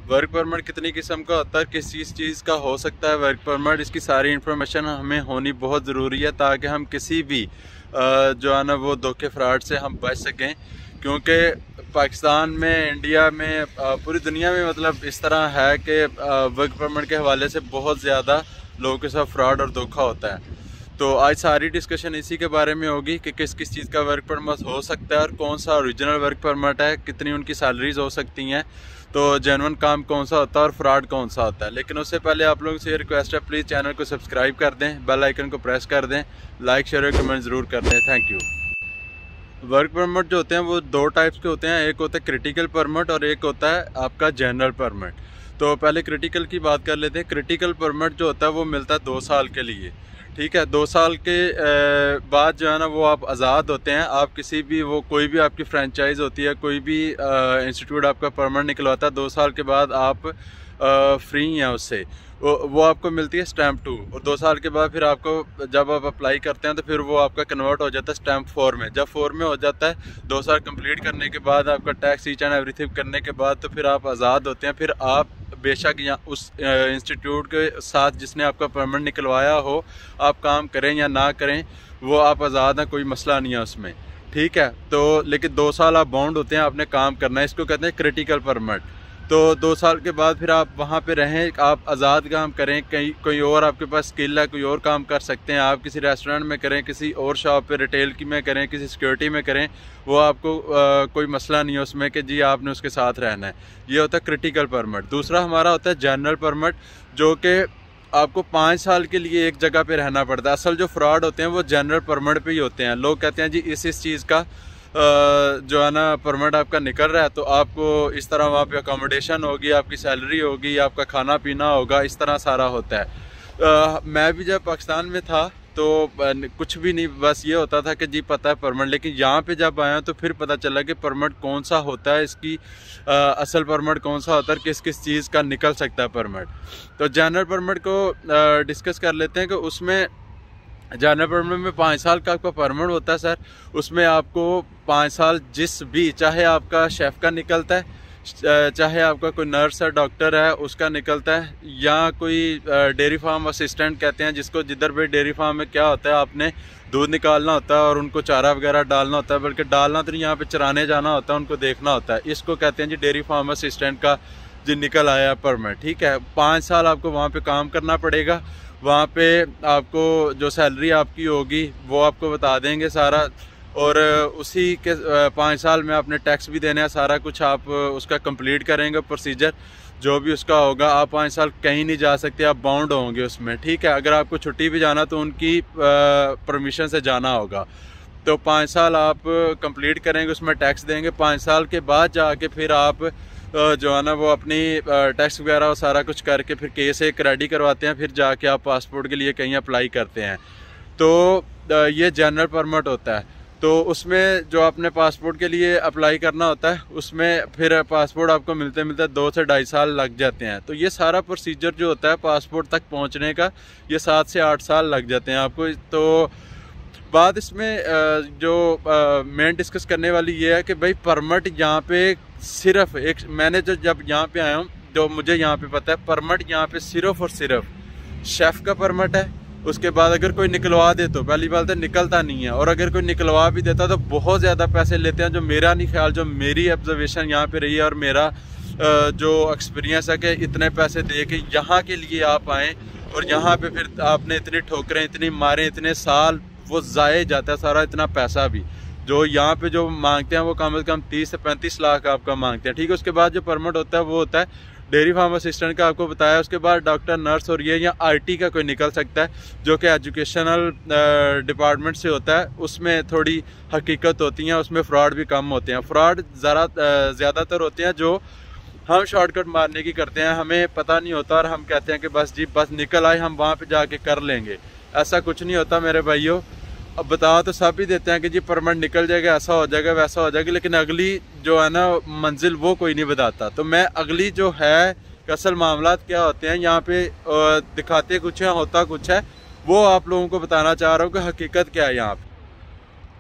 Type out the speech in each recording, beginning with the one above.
Work permit कितनी किस्म का होता है, किस चीज़ का हो सकता है वर्क परमिट, इसकी सारी इन्फॉर्मेशन हमें होनी बहुत ज़रूरी है ताकि हम किसी भी जो है ना वो धोखे फ्रॉड से हम बच सकें। क्योंकि पाकिस्तान में, इंडिया में, पूरी दुनिया में मतलब इस तरह है कि वर्क परमिट के हवाले से बहुत ज़्यादा लोगों के साथ फ्रॉड और धोखा होता है। तो आज सारी डिस्कशन इसी के बारे में होगी कि किस किस चीज़ का वर्क परमिट हो सकता है और कौन सा ओरिजिनल वर्क परमिट है, कितनी उनकी सैलरीज हो सकती हैं, तो जेन्युइन काम कौन सा होता है और फ्रॉड कौन सा होता है। लेकिन उससे पहले आप लोगों से ये रिक्वेस्ट है, प्लीज़ चैनल को सब्सक्राइब कर दें, बेल आइकन को प्रेस कर दें, लाइक शेयर और कमेंट ज़रूर कर दें। Thank you. वर्क परमिट जो होते हैं वो दो टाइप्स के होते हैं, एक होता है क्रिटिकल परमिट और एक होता है आपका जनरल परमिट। तो पहले क्रिटिकल की बात कर लेते हैं। क्रिटिकल परमिट जो होता है वो मिलता है 2 साल के लिए, ठीक है। 2 साल के बाद जो है ना वो आप आज़ाद होते हैं। आप किसी भी, वो कोई भी आपकी फ्रेंचाइज होती है, कोई भी इंस्टीट्यूट आपका परमिट निकलवाता है, 2 साल के बाद आप फ्री हैं उससे। वो आपको मिलती है स्टैम्प 2, और 2 साल के बाद फिर आपको, जब आप अप्लाई करते हैं तो फिर वो आपका कन्वर्ट हो जाता है स्टैम्प 4 में। जब 4 में हो जाता है, 2 साल कंप्लीट करने के बाद, आपका टैक्स ईच एंड एवरीथिंग करने के बाद, तो फिर आप आज़ाद होते हैं। फिर आप बेशक यहाँ उस इंस्टीट्यूट के साथ जिसने आपका परमिट निकलवाया हो, आप काम करें या ना करें, वो आप आज़ाद हैं, कोई मसला नहीं है उसमें, ठीक है। तो लेकिन 2 साल आप बाउंड होते हैं, आपने काम करना है, इसको कहते हैं क्रिटिकल परमिट। तो 2 साल के बाद फिर आप वहाँ पे रहें, आप आज़ाद काम करें, कहीं कोई और आपके पास स्किल है, कोई और काम कर सकते हैं, आप किसी रेस्टोरेंट में करें, किसी और शॉप पे रिटेल की में करें, किसी सिक्योरिटी में करें, वो आपको कोई मसला नहीं है उसमें कि जी आपने उसके साथ रहना है। ये होता है क्रिटिकल परमिट। दूसरा हमारा होता है जनरल परमिट, जो कि आपको 5 साल के लिए एक जगह पे रहना पड़ता है। असल जो फ्रॉड होते हैं वो जनरल परमिट पे ही होते हैं। लोग कहते हैं जी इस चीज़ का जो है ना परमिट आपका निकल रहा है, तो आपको इस तरह वहाँ पे अकोमोडेशन होगी, आपकी सैलरी होगी, आपका खाना पीना होगा, इस तरह सारा होता है। मैं भी जब पाकिस्तान में था तो कुछ भी नहीं, बस ये होता था कि जी पता है परमिट। लेकिन यहाँ पे जब आया तो फिर पता चला कि परमिट कौन सा होता है, इसकी असल परमिट कौन सा होता है, किस किस चीज़ का निकल सकता है परमिट। तो जनरल परमिट को डिस्कस कर लेते हैं कि उसमें जनरल परमिट में 5 साल का आपका परमिट होता है सर। उसमें आपको 5 साल जिस भी, चाहे आपका शेफ़ का निकलता है, चाहे आपका कोई नर्स है, डॉक्टर है, उसका निकलता है, या कोई डेयरी फार्म असिस्टेंट कहते हैं जिसको, जिधर भी डेयरी फार्म में क्या होता है, आपने दूध निकालना होता है और उनको चारा वगैरह डालना होता है, बल्कि डालना तो नहीं, यहाँ पे चराने जाना होता है, उनको देखना होता है। इसको कहते हैं जी डेयरी फार्म असिस्टेंट का जो निकल आया परमिट, ठीक है। 5 साल आपको वहाँ पे काम करना पड़ेगा। वहाँ पे आपको जो सैलरी आपकी होगी वो आपको बता देंगे सारा, और उसी के 5 साल में आपने टैक्स भी देना है, सारा कुछ आप उसका कंप्लीट करेंगे प्रोसीजर जो भी उसका होगा। आप 5 साल कहीं नहीं जा सकते, आप बाउंड होंगे उसमें, ठीक है। अगर आपको छुट्टी भी जाना तो उनकी परमिशन से जाना होगा। तो 5 साल आप कंप्लीट करेंगे, उसमें टैक्स देंगे। 5 साल के बाद जाके फिर आप जो है ना वो अपनी टैक्स वगैरह और सारा कुछ करके फिर केस एक रेडी करवाते हैं, फिर जाके आप पासपोर्ट के लिए कहीं अप्लाई करते हैं। तो ये जनरल परमिट होता है। तो उसमें जो आपने पासपोर्ट के लिए अप्लाई करना होता है, उसमें फिर पासपोर्ट आपको मिलते मिलते 2 से 2.5 साल लग जाते हैं। तो ये सारा प्रोसीजर जो होता है पासपोर्ट तक पहुंचने का, ये 7 से 8 साल लग जाते हैं आपको। तो बात इसमें जो मेन डिस्कस करने वाली ये है कि भाई परमिट यहाँ पे सिर्फ एक, मैंने जब यहाँ पे आया हूँ, जो मुझे यहाँ पे पता है, परमिट यहाँ पे सिर्फ और सिर्फ शेफ़ का परमिट है। उसके बाद अगर कोई निकलवा दे तो पहली बात है निकलता नहीं है, और अगर कोई निकलवा भी देता तो बहुत ज़्यादा पैसे लेते हैं। जो मेरा नहीं ख्याल, जो मेरी ऑब्जर्वेशन यहाँ पे रही है और मेरा जो एक्सपीरियंस है कि इतने पैसे दे के यहाँ के लिए आप आएँ और यहाँ पे फिर आपने इतनी ठोकरें, इतनी मारें, इतने साल, वो ज़ाये जाता है सारा इतना पैसा भी। जो यहाँ पे जो मांगते हैं वो कम से कम 30 से 35 लाख आपका मांगते हैं, ठीक है। उसके बाद जो परमिट होता है वो होता है डेयरी फार्म असिस्टेंट का, आपको बताया। उसके बाद डॉक्टर, नर्स और ये, या आईटी का कोई निकल सकता है जो कि एजुकेशनल डिपार्टमेंट से होता है। उसमें थोड़ी हकीकत होती है, उसमें फ़्रॉड भी कम होते हैं। फ़्रॉड ज़्यादातर होते हैं जो हम शॉर्टकट मारने की करते हैं, हमें पता नहीं होता और हम कहते हैं कि बस जी बस निकल आए, हम वहाँ पे जाके कर लेंगे। ऐसा कुछ नहीं होता मेरे भाइयों। अब बता तो सब ही देते हैं कि जी परमिट निकल जाएगा, ऐसा हो जाएगा, वैसा हो जाएगा, लेकिन अगली जो है ना मंजिल वो कोई नहीं बताता। तो मैं अगली जो है असल मामला क्या होते हैं यहाँ पे दिखाते कुछ है, होता कुछ है, वो आप लोगों को बताना चाह रहा हूँ कि हकीकत क्या है यहाँ पे।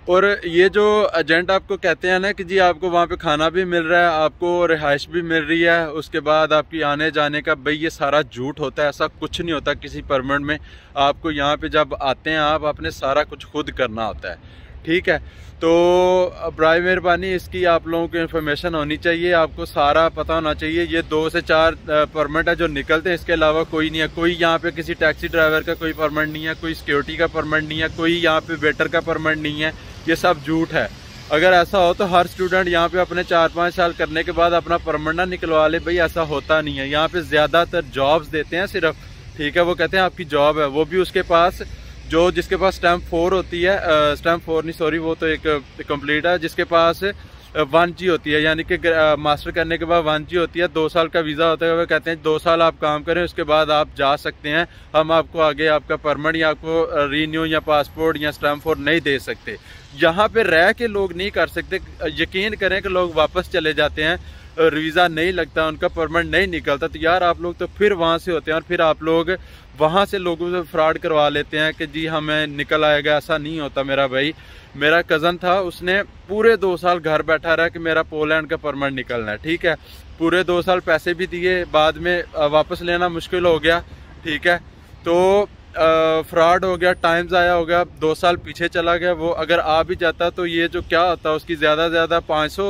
और ये जो एजेंट आपको कहते हैं ना कि जी आपको वहाँ पे खाना भी मिल रहा है, आपको रिहाइश भी मिल रही है, उसके बाद आपकी आने जाने का, भाई ये सारा झूठ होता है। ऐसा कुछ नहीं होता किसी परमिट में। आपको यहाँ पे जब आते हैं आप अपने सारा कुछ खुद करना होता है, ठीक है। तो बराए मेहरबानी इसकी आप लोगों को इन्फॉर्मेशन होनी चाहिए, आपको सारा पता होना चाहिए। ये 2 से 4 परमिट है जो निकलते हैं, इसके अलावा कोई नहीं है। कोई यहाँ पे किसी टैक्सी ड्राइवर का कोई परमिट नहीं है, कोई सिक्योरिटी का परमिट नहीं है, कोई यहाँ पे वेटर का परमिट नहीं है। ये सब झूठ है। अगर ऐसा हो तो हर स्टूडेंट यहाँ पे अपने 4-5 साल करने के बाद अपना परमिट ना निकलवा ले, भाई ऐसा होता नहीं है। यहाँ पे ज्यादातर जॉब्स देते हैं सिर्फ, ठीक है। वो कहते हैं आपकी जॉब है, वो भी उसके पास जिसके पास स्टैम्प 4 होती है, स्टैम्प 4 नहीं सॉरी, वो तो एक कंप्लीट है, जिसके पास 1G होती है, यानी कि मास्टर करने के बाद 1G होती है, 2 साल का वीज़ा होता है। वो कहते हैं 2 साल आप काम करें, उसके बाद आप जा सकते हैं, हम आपको आगे आपका परमिट या आपको रीन्यू या पासपोर्ट या स्टैम्प 4 नहीं दे सकते। यहाँ पे रह के लोग नहीं कर सकते। यकीन करें कि लोग वापस चले जाते हैं, वीज़ा नहीं लगता, उनका परमिट नहीं निकलता। तो यार आप लोग तो फिर वहाँ से होते हैं और फिर आप लोग वहाँ से लोगों से फ्रॉड करवा लेते हैं कि जी हमें निकल आएगा। ऐसा नहीं होता मेरा भाई। मेरा कज़न था, उसने पूरे 2 साल घर बैठा रहा कि मेरा पोलैंड का परमिट निकलना है, ठीक है। पूरे 2 साल पैसे भी दिए, बाद में वापस लेना मुश्किल हो गया, ठीक है। तो फ्रॉड हो गया, टाइम ज़ाया हो गया, 2 साल पीछे चला गया। वो अगर आ भी जाता तो ये जो क्या होता, उसकी ज़्यादा से ज़्यादा 500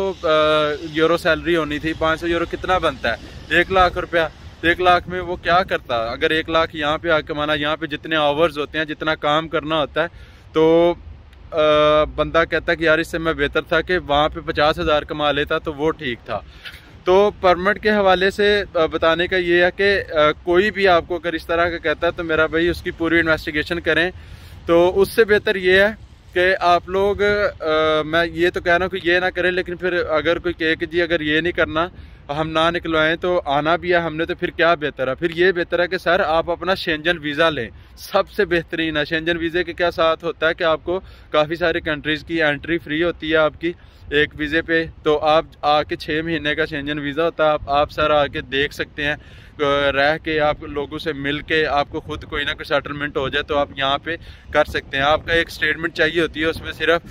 यूरो सैलरी होनी थी। 500 यूरो कितना बनता है? 1 लाख रुपया। 1 लाख में वो क्या करता? अगर 1 लाख यहाँ पे आके कमाना, यहाँ पे जितने आवर्स होते हैं, जितना काम करना होता है, तो बंदा कहता कि यार इससे मैं बेहतर था कि वहाँ पे 50,000 कमा लेता, तो वो ठीक था। तो परमिट के हवाले से बताने का ये है कि कोई भी आपको अगर इस तरह का कहता है तो मेरा भाई उसकी पूरी इन्वेस्टिगेशन करें। तो उससे बेहतर ये है कि आप लोग मैं ये तो कह रहा हूँ कि ये ना करें, लेकिन फिर अगर कोई कहे कि जी अगर ये नहीं करना, हम ना निकलवाएं, तो आना भी है हमने, तो फिर क्या बेहतर है? फिर ये बेहतर है कि सर आप अपना शेंजन वीज़ा लें, सबसे बेहतरीन है। शेंजन वीज़े के क्या साथ होता है कि आपको काफ़ी सारी कंट्रीज़ की एंट्री फ्री होती है आपकी एक वीज़े पे। तो आप आके 6 महीने का शेंजन वीज़ा होता है, आप सर आके देख सकते हैं, रह के आप लोगों से मिल के आपको खुद कोई ना कोई सेटलमेंट हो जाए तो आप यहाँ पे कर सकते हैं। आपका एक स्टेटमेंट चाहिए होती है, उसमें सिर्फ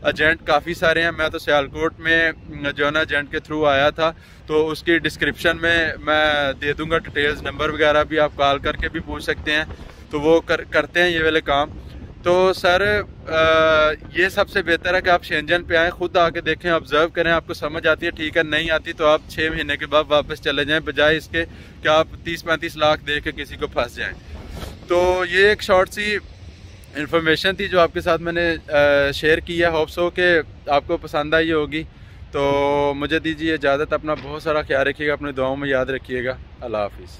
एजेंट काफ़ी सारे हैं। मैं तो सियालकोट में जो है ना एजेंट के थ्रू आया था, तो उसकी डिस्क्रिप्शन में मैं दे दूंगा डिटेल्स, नंबर वगैरह भी आप कॉल करके भी पूछ सकते हैं। तो वो करते हैं ये वाले काम। तो सर ये सबसे बेहतर है कि आप शेंजन पे आएँ, खुद आके देखें, ऑब्जर्व करें, आपको समझ आती है ठीक है, नहीं आती तो आप 6 महीने के बाद वापस चले जाएं, बजाय इसके कि आप 30-35 लाख दे के किसी को फंस जाएं। तो ये एक शॉर्ट सी इन्फॉर्मेशन थी जो आपके साथ मैंने शेयर की है। होप्स हो कि आपको पसंद आई होगी। तो मुझे दीजिए इजाज़त, अपना बहुत सारा ख्याल रखिएगा, अपनी दुआओं में याद रखिएगा। अल्लाह हाफिज़।